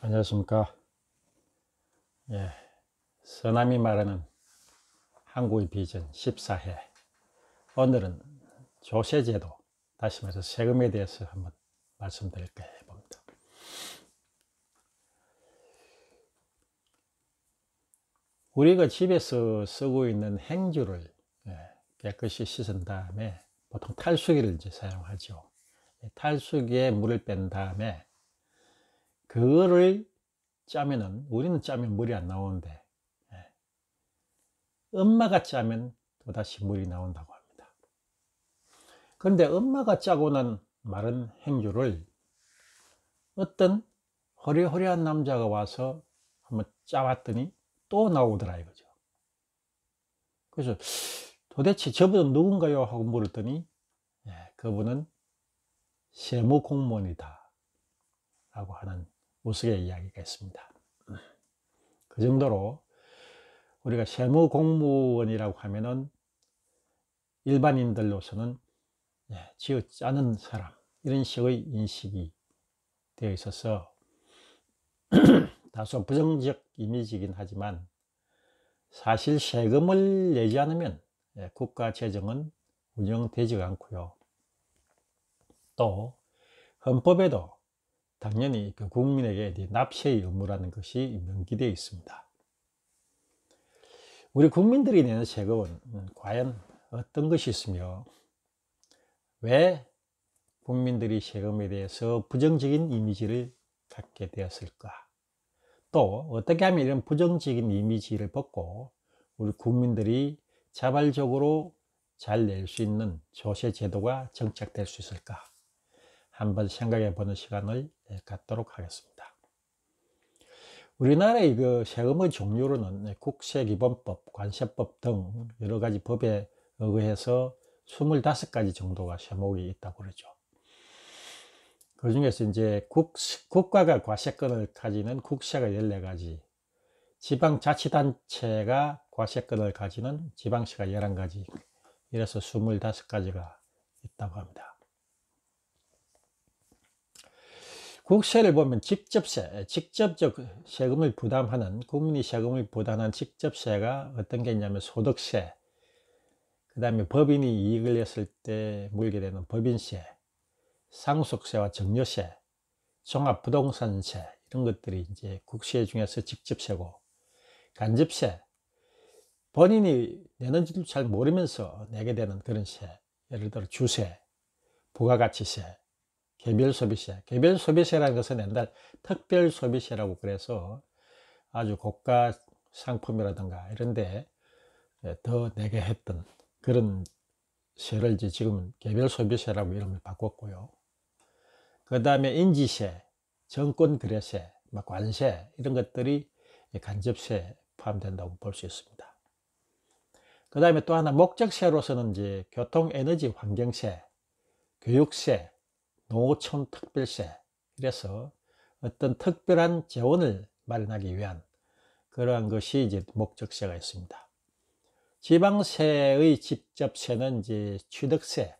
안녕하십니까. 예, 서남이 말하는 한국의 비전 14회. 오늘은 조세제도, 다시 말해서 세금에 대해서 한번 말씀드릴까 해봅니다. 우리가 집에서 쓰고 있는 행주를 깨끗이 씻은 다음에 보통 탈수기를 이제 사용하죠. 탈수기에 물을 뺀 다음에 그거를 짜면은, 우리는 짜면 물이 안 나오는데 엄마가 짜면 또다시 물이 나온다고 합니다. 그런데 엄마가 짜고 난 마른 행주를 어떤 허리허리한 남자가 와서 한번 짜왔더니 또 나오더라 이거죠. 그래서 도대체 저분은 누군가요? 하고 물었더니 그분은 세무공무원이다 라고 하는 우스갯 이야기가 있습니다. 그 정도로 우리가 세무공무원이라고 하면은 일반인들로서는 쥐어 짜는 사람, 이런 식의 인식이 되어 있어서 다소 부정적 이미지이긴 하지만 사실 세금을 내지 않으면 국가 재정은 운영되지 않고요. 또 헌법에도 당연히 그 국민에게 납세의 의무라는 것이 명기되어 있습니다. 우리 국민들이 내는 세금은 과연 어떤 것이 있으며 왜 국민들이 세금에 대해서 부정적인 이미지를 갖게 되었을까? 또 어떻게 하면 이런 부정적인 이미지를 벗고 우리 국민들이 자발적으로 잘 낼 수 있는 조세 제도가 정착될 수 있을까? 한번 생각해 보는 시간을 갖도록 하겠습니다. 우리나라의 그 세금의 종류로는 국세기본법, 관세법 등 여러 가지 법에 의해서 25가지 정도가 세목이 있다고 그러죠. 그 중에서 이제 국가가 과세권을 가지는 국세가 14가지, 지방자치단체가 과세권을 가지는 지방세가 11가지, 이래서 25가지가 있다고 합니다. 국세를 보면 직접세, 직접적 세금을 부담하는, 국민이 세금을 부담하는 직접세가 어떤 게 있냐면 소득세, 그 다음에 법인이 이익을 냈을 때 물게 되는 법인세, 상속세와 증여세, 종합부동산세, 이런 것들이 이제 국세 중에서 직접세고, 간접세, 본인이 내는지도 잘 모르면서 내게 되는 그런 세, 예를 들어 주세, 부가가치세, 개별소비세. 개별소비세라는 것은 옛날 특별소비세라고 그래서 아주 고가 상품이라든가 이런데 더 내게 했던 그런 세를 이제 지금은 개별소비세라고 이름을 바꿨고요. 그 다음에 인지세, 정권거래세, 관세, 이런 것들이 간접세에 포함된다고 볼 수 있습니다. 그 다음에 또 하나 목적세로서는 이제 교통, 에너지, 환경세, 교육세, 농어촌 특별세, 이래서 어떤 특별한 재원을 마련하기 위한 그러한 것이 이제 목적세가 있습니다. 지방세의 직접세는 이제 취득세,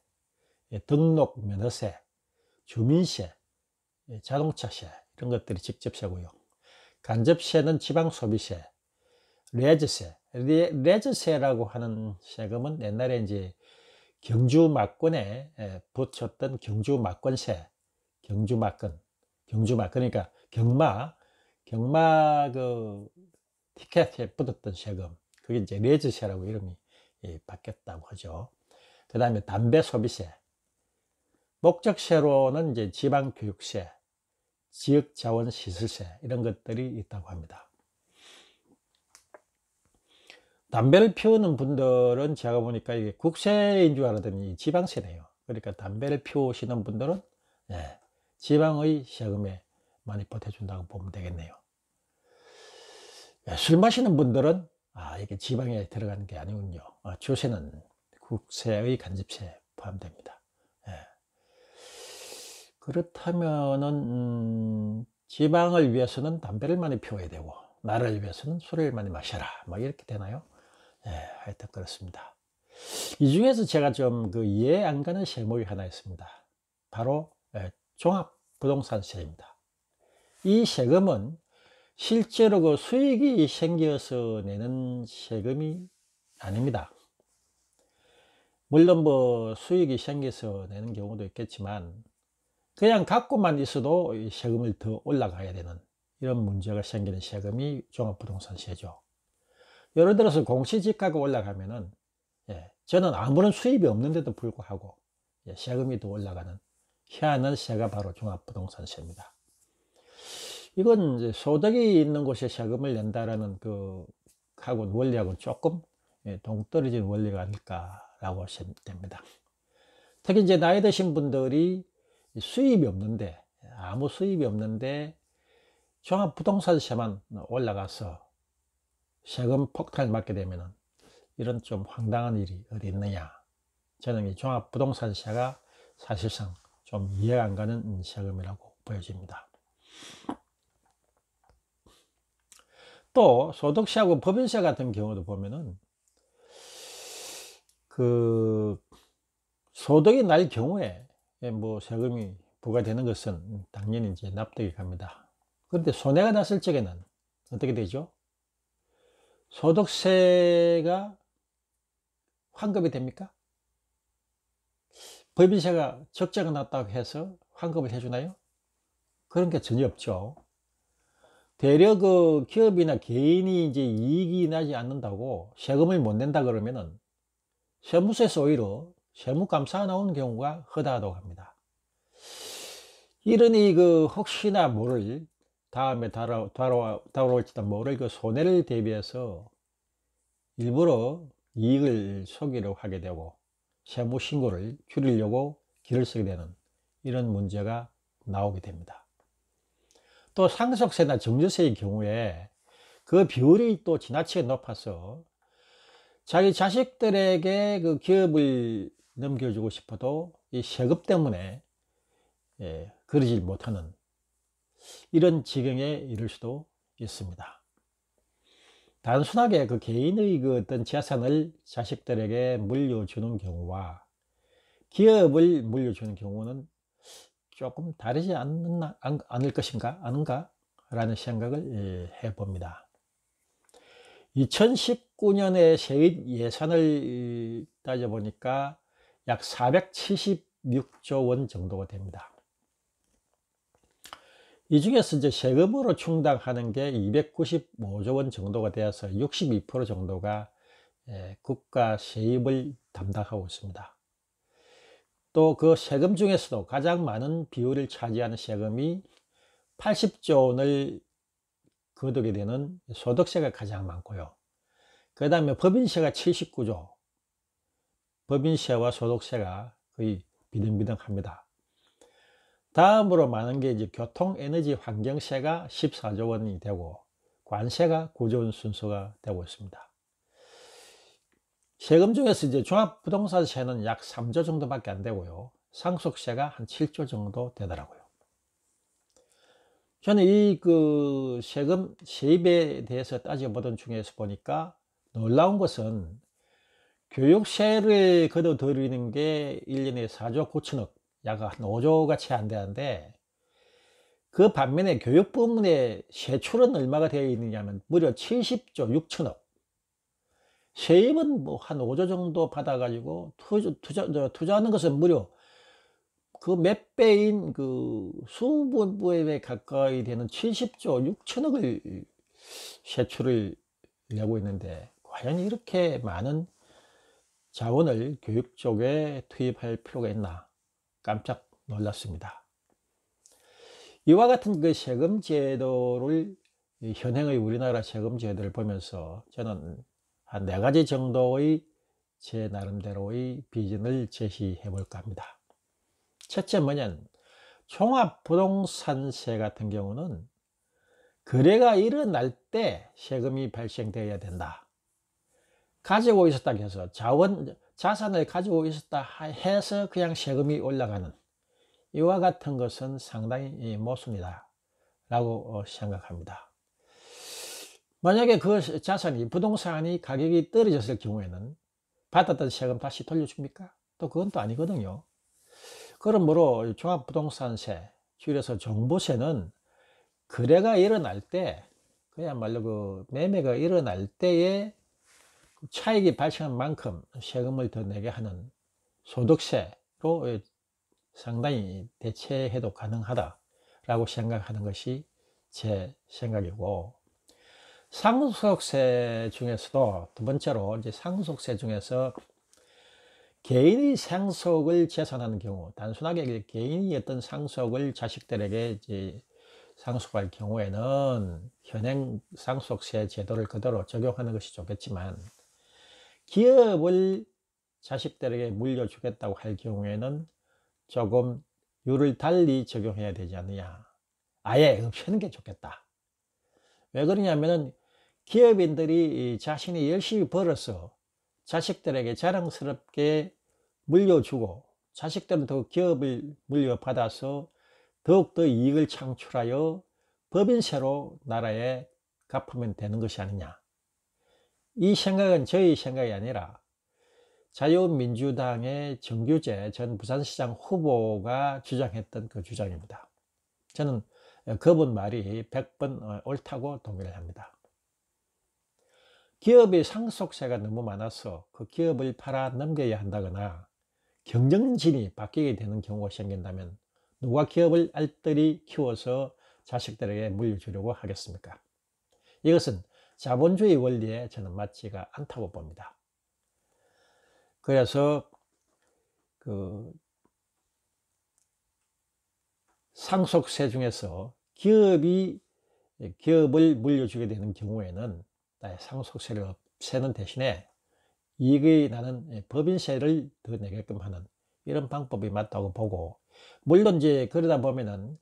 등록 면허세, 주민세, 자동차세, 이런 것들이 직접세고요. 간접세는 지방소비세, 레저세, 레저세라고 하는 세금은 옛날에 이제 경주막권에 붙였던 경주막권세, 경주막권, 그러니까 경마 그 티켓에 붙었던 세금, 그게 이제 레저세라고 이름이 바뀌었다고 하죠. 그 다음에 담배 소비세, 목적세로는 이제 지방교육세, 지역자원시설세, 이런 것들이 있다고 합니다. 담배를 피우는 분들은 제가 보니까 이게 국세인 줄 알았더니 지방세네요. 그러니까 담배를 피우시는 분들은 지방의 세금에 많이 보태준다고 보면 되겠네요. 술 마시는 분들은 이게 지방에 들어가는 게 아니군요. 주세는 국세의 간접세에 포함됩니다. 그렇다면은 지방을 위해서는 담배를 많이 피워야 되고 나를 위해서는 술을 많이 마셔라, 막 이렇게 되나요? 하여튼 그렇습니다. 이 중에서 제가 좀 그 이해 안 가는 세목이 하나 있습니다. 바로 종합부동산세입니다. 이 세금은 실제로 그 수익이 생겨서 내는 세금이 아닙니다. 물론 뭐 수익이 생겨서 내는 경우도 있겠지만 그냥 갖고만 있어도 세금을 더 올라가야 되는 이런 문제가 생기는 세금이 종합부동산세죠. 예를 들어서 공시지가가 올라가면은 저는 아무런 수입이 없는데도 불구하고 세금이 더 올라가는 희한한 세가 바로 종합부동산세입니다. 이건 이제 소득이 있는 곳에 세금을 낸다라는 그 하고 원리하고는 조금 동떨어진 원리가 아닐까라고 하시면 됩니다. 특히 이제 나이 드신 분들이 수입이 없는데 아무 수입이 없는데 종합부동산세만 올라가서 세금 폭탄을 맞게 되면은 이런 좀 황당한 일이 어디 있느냐. 저는 이 종합부동산세가 사실상 좀 이해가 안 가는 세금이라고 보여집니다. 또 소득세하고 법인세 같은 경우도 보면은 그 소득이 날 경우에 뭐 세금이 부과되는 것은 당연히 이제 납득이 갑니다. 그런데 손해가 났을 적에는 어떻게 되죠? 소득세가 환급이 됩니까? 법인세가 적자가 났다고 해서 환급을 해주나요? 그런 게 전혀 없죠. 대려 그 기업이나 개인이 이제 이익이 나지 않는다고 세금을 못 낸다 그러면은 세무서에서 오히려 세무감사가 나오는 경우가 허다하다고 합니다. 이러니 그 혹시나 모를 다음에 다가올지도 모를 그 손해를 대비해서 일부러 이익을 속이려고 하게 되고 세무신고를 줄이려고 길을 쓰게 되는 이런 문제가 나오게 됩니다. 또 상속세나 증여세의 경우에 그 비율이 또 지나치게 높아서 자기 자식들에게 그 기업을 넘겨주고 싶어도 이 세금 때문에 그러지 못하는 이런 지경에 이를 수도 있습니다. 단순하게 그 개인의 그 어떤 재산을 자식들에게 물려주는 경우와 기업을 물려주는 경우는 조금 다르지 않을 것인가 아닌가 라는 생각을 해봅니다. 2019년에 세입 예산을 따져보니까 약 476조 원 정도가 됩니다. 이 중에서 이제 세금으로 충당하는 게 295조 원 정도가 되어서 62% 정도가 국가 세입을 담당하고 있습니다. 또 그 세금 중에서도 가장 많은 비율을 차지하는 세금이 80조 원을 거두게 되는 소득세가 가장 많고요. 그 다음에 법인세가 79조, 법인세와 소득세가 거의 비등비등합니다. 다음으로 많은 게 이제 교통, 에너지, 환경세가 14조 원이 되고 관세가 9조 원 순서가 되고 있습니다. 세금 중에서 이제 종합부동산세는 약 3조 정도밖에 안 되고요. 상속세가 한 7조 정도 되더라고요. 저는 이 그 세금 세입에 대해서 따져보던 중에서 보니까 놀라운 것은 교육세를 걷어들이는 게 1년에 4조 9천억, 약 한 5조가 채 안 되는데 그 반면에 교육 부문의 세출은 얼마가 되어 있느냐면 무려 70조 6천억. 세입은 뭐 한 5조 정도 받아가지고 투자하는 것은 무려 그 몇 배인 그 수백 배 가까이 되는 70조 6천억을 세출을 내고 있는데 과연 이렇게 많은 자원을 교육 쪽에 투입할 필요가 있나 깜짝 놀랐습니다. 이와 같은 그 세금 제도를 현행의 우리나라 세금 제도를 보면서 저는 한 4가지 정도의 제 나름대로의 비전을 제시해 볼까 합니다. 첫째 뭐냐면 종합부동산세 같은 경우는 거래가 일어날 때 세금이 발생되어야 된다. 가지고 있었다 해서 자산을 가지고 있었다 해서 그냥 세금이 올라가는 이와 같은 것은 상당히 모순이다 라고 생각합니다. 만약에 그 자산이 부동산이 가격이 떨어졌을 경우에는 받았던 세금 다시 돌려줍니까? 또 그건 또 아니거든요. 그러므로 종합부동산세, 줄여서 종부세는 거래가 일어날 때, 그야말로 그 매매가 일어날 때에 차익이 발생한 만큼 세금을 더 내게 하는 소득세로 상당히 대체해도 가능하다라고 생각하는 것이 제 생각이고, 상속세 중에서도 두 번째로 이제 상속세 중에서 개인이 상속을 재산하는 경우, 단순하게 개인이 어떤 상속을 자식들에게 이제 상속할 경우에는 현행 상속세 제도를 그대로 적용하는 것이 좋겠지만, 기업을 자식들에게 물려주겠다고 할 경우에는 조금 율을 달리 적용해야 되지 않느냐. 아예 없애는 게 좋겠다. 왜 그러냐면은 기업인들이 자신이 열심히 벌어서 자식들에게 자랑스럽게 물려주고, 자식들은 더 기업을 물려받아서 더욱더 이익을 창출하여 법인세로 나라에 갚으면 되는 것이 아니냐. 이 생각은 저희 생각이 아니라 자유민주당의 정규재 전 부산시장 후보가 주장했던 그 주장입니다. 저는 그분 말이 100번 옳다고 동의를 합니다. 기업의 상속세가 너무 많아서 그 기업을 팔아 넘겨야 한다거나 경영진이 바뀌게 되는 경우가 생긴다면 누가 기업을 알뜰히 키워서 자식들에게 물려주려고 하겠습니까? 이것은 자본주의 원리에 저는 맞지가 않다고 봅니다. 그래서 그 상속세 중에서 기업을 물려주게 되는 경우에는 상속세를 없애는 대신에 이익이 나는 법인세를 더 내게끔 하는 이런 방법이 맞다고 보고, 물론 이제 그러다 보면은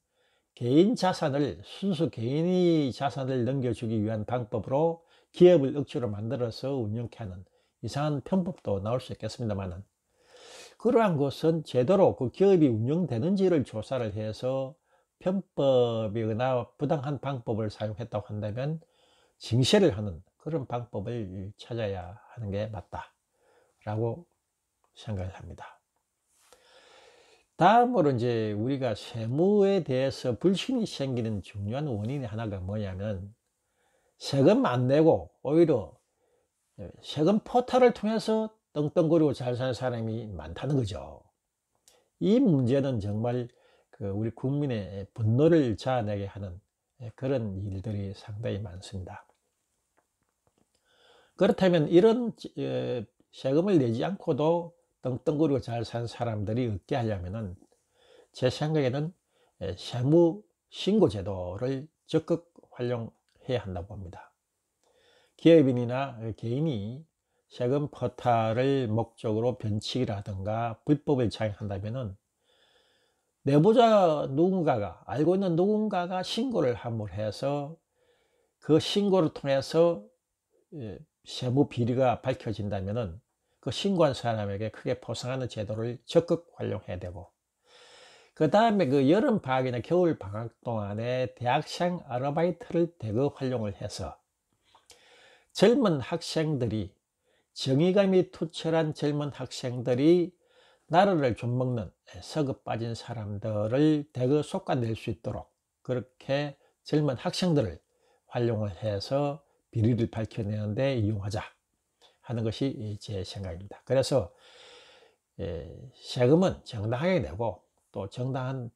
순수 개인이 자산을 넘겨주기 위한 방법으로 기업을 억지로 만들어서 운영케 하는 이상한 편법도 나올 수 있겠습니다만은, 그러한 것은 제대로 그 기업이 운영되는지를 조사를 해서 편법이거나 부당한 방법을 사용했다고 한다면 징계를 하는 그런 방법을 찾아야 하는 게 맞다라고 생각을 합니다. 다음으로 이제 우리가 세무에 대해서 불신이 생기는 중요한 원인이 하나가 뭐냐면, 세금 안 내고 오히려 세금 포탈을 통해서 떵떵거리고 잘 사는 사람이 많다는 거죠. 이 문제는 정말 우리 국민의 분노를 자아내게 하는 그런 일들이 상당히 많습니다. 그렇다면 이런 세금을 내지 않고도 떵떵거리고 잘 사는 사람들이 없게 하려면은 제 생각에는 세무 신고 제도를 적극 활용해야 한다고 봅니다. 기업인이나 개인이 세금 포탈을 목적으로 변칙이라든가 불법을 자행한다면은 내부자 누군가가, 알고 있는 누군가가 신고를 함으로 해서 그 신고를 통해서 세무 비리가 밝혀진다면은 그 신고한 사람에게 크게 포상하는 제도를 적극 활용해야 되고, 그 다음에 그 여름 방학이나 겨울 방학 동안에 대학생 아르바이트를 대거 활용을 해서 젊은 학생들이, 정의감이 투철한 젊은 학생들이 나라를 좀 먹는 서급 빠진 사람들을 대거 솎아낼 수 있도록 그렇게 젊은 학생들을 활용을 해서 비리를 밝혀내는 데 이용하자 하는 것이 제 생각입니다. 그래서 세금은 정당하게 내고 또 정당한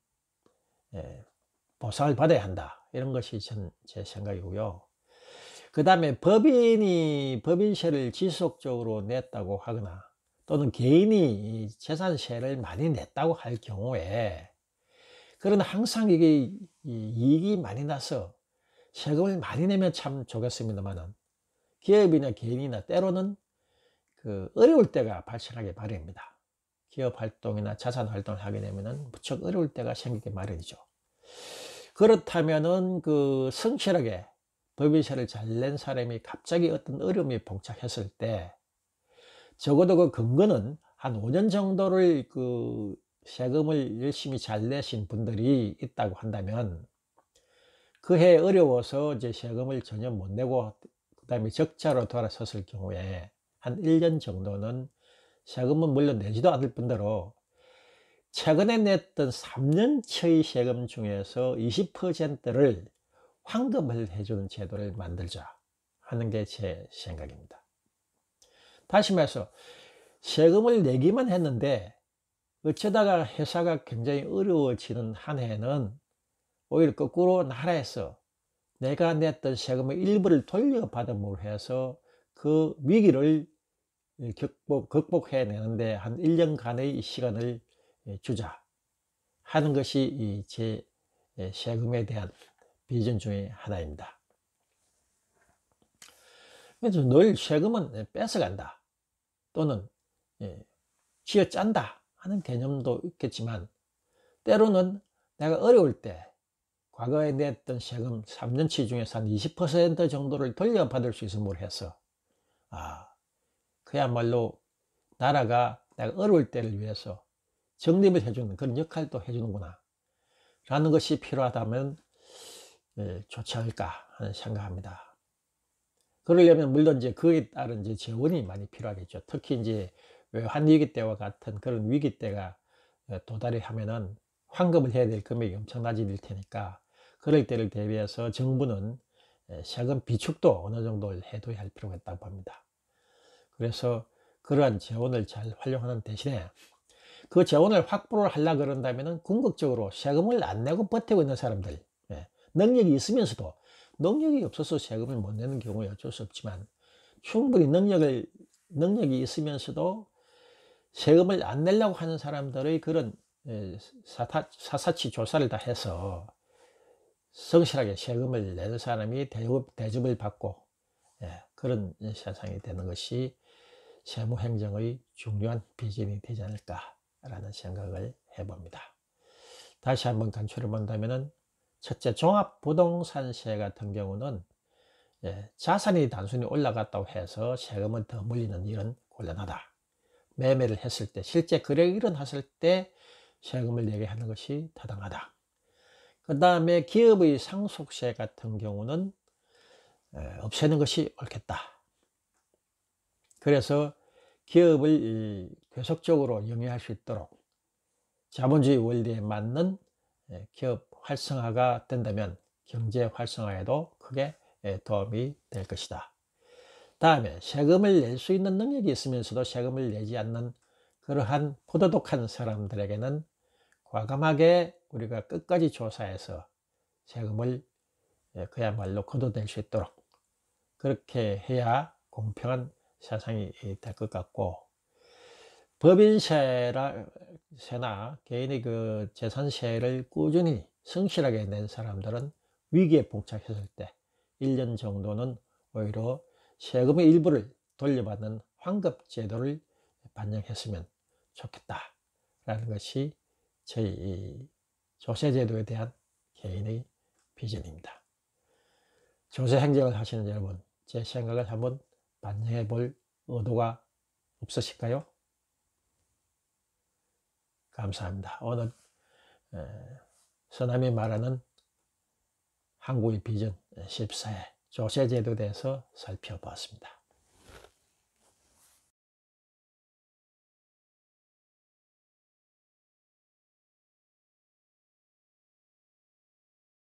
보상을 받아야 한다, 이런 것이 제 생각이고요. 그 다음에 법인이 법인세를 지속적으로 냈다고 하거나 또는 개인이 재산세를 많이 냈다고 할 경우에, 그러나 항상 이게 이익이 많이 나서 세금을 많이 내면 참 좋겠습니다만은, 기업이나 개인이나 때로는 어려울 때가 발생하기 마련입니다. 기업 활동이나 자산 활동을 하게 되면은 무척 어려울 때가 생기기 마련이죠. 그렇다면은 성실하게 법인세를 잘 낸 사람이 갑자기 어떤 어려움이 봉착했을 때, 적어도 그 근거는 한 5년 정도를 세금을 열심히 잘 내신 분들이 있다고 한다면, 그 해 어려워서 이제 세금을 전혀 못 내고 그 다음에 적자로 돌아섰을 경우에 한 1년 정도는 세금은 물론 내지도 않을 뿐더러 최근에 냈던 3년치의 세금 중에서 20%를 환급을 해주는 제도를 만들자 하는 게 제 생각입니다. 다시 말해서 세금을 내기만 했는데 어쩌다가 회사가 굉장히 어려워지는 한 해는 오히려 거꾸로 나라에서 내가 냈던 세금의 일부를 돌려받음으로 해서 그 위기를 극복해내는데 한 1년간의 시간을 주자 하는 것이 제 세금에 대한 비전 중에 하나입니다. 그래서 늘 세금은 뺏어간다 또는 쥐어짠다 하는 개념도 있겠지만, 때로는 내가 어려울 때 과거에 냈던 세금 3년치 중에서 한 20% 정도를 돌려받을 수 있음으로 해서 그야말로 나라가 내가 어려울 때를 위해서 적립을 해주는 그런 역할도 해주는구나 라는 것이 필요하다면 좋지 않을까 하는 생각합니다. 그러려면 물론 이제 그에 따른 이제 재원이 많이 필요하겠죠. 특히 이제 외환위기 때와 같은 그런 위기 때가 도달이 하면은 환급을 해야 될 금액이 엄청나질 테니까, 그럴 때를 대비해서 정부는 세금 비축도 어느 정도 해둬야 할 필요가 있다고 봅니다. 그래서 그러한 재원을 잘 활용하는 대신에 그 재원을 확보를 하려고 그런다면 궁극적으로 세금을 안 내고 버티고 있는 사람들, 능력이 있으면서도 능력이 없어서 세금을 못 내는 경우에 어쩔 수 없지만, 충분히 능력이 있으면서도 세금을 안 내려고 하는 사람들의 그런 사사치 조사를 다 해서 성실하게 세금을 내는 사람이 대접을 받고 그런 세상이 되는 것이 세무행정의 중요한 비전이 되지 않을까라는 생각을 해봅니다. 다시 한번 간추려 본다면, 첫째, 종합부동산세 같은 경우는 자산이 단순히 올라갔다고 해서 세금을 더 물리는 일은 곤란하다. 매매를 했을 때, 실제 거래가 일어났을 때 세금을 내게 하는 것이 타당하다. 그 다음에 기업의 상속세 같은 경우는 없애는 것이 옳겠다. 그래서 기업을 계속적으로 영위할 수 있도록 자본주의 원리에 맞는 기업 활성화가 된다면 경제 활성화에도 크게 도움이 될 것이다. 다음에 세금을 낼 수 있는 능력이 있으면서도 세금을 내지 않는 그러한 부도덕한 사람들에게는 과감하게 우리가 끝까지 조사해서 세금을 그야말로 거둬낼 수 있도록 그렇게 해야 공평한 세상이 될 것 같고, 법인세나 개인의 그 재산세를 꾸준히 성실하게 낸 사람들은 위기에 봉착했을 때 1년 정도는 오히려 세금의 일부를 돌려받는 환급 제도를 반영했으면 좋겠다라는 것이 저희 조세제도에 대한 개인의 비전입니다. 조세행정을 하시는 여러분, 제 생각을 한번 반영해 볼 의도가 없으실까요? 감사합니다. 오늘 서남이 말하는 한국의 비전 14회 조세제도에 대해서 살펴보았습니다.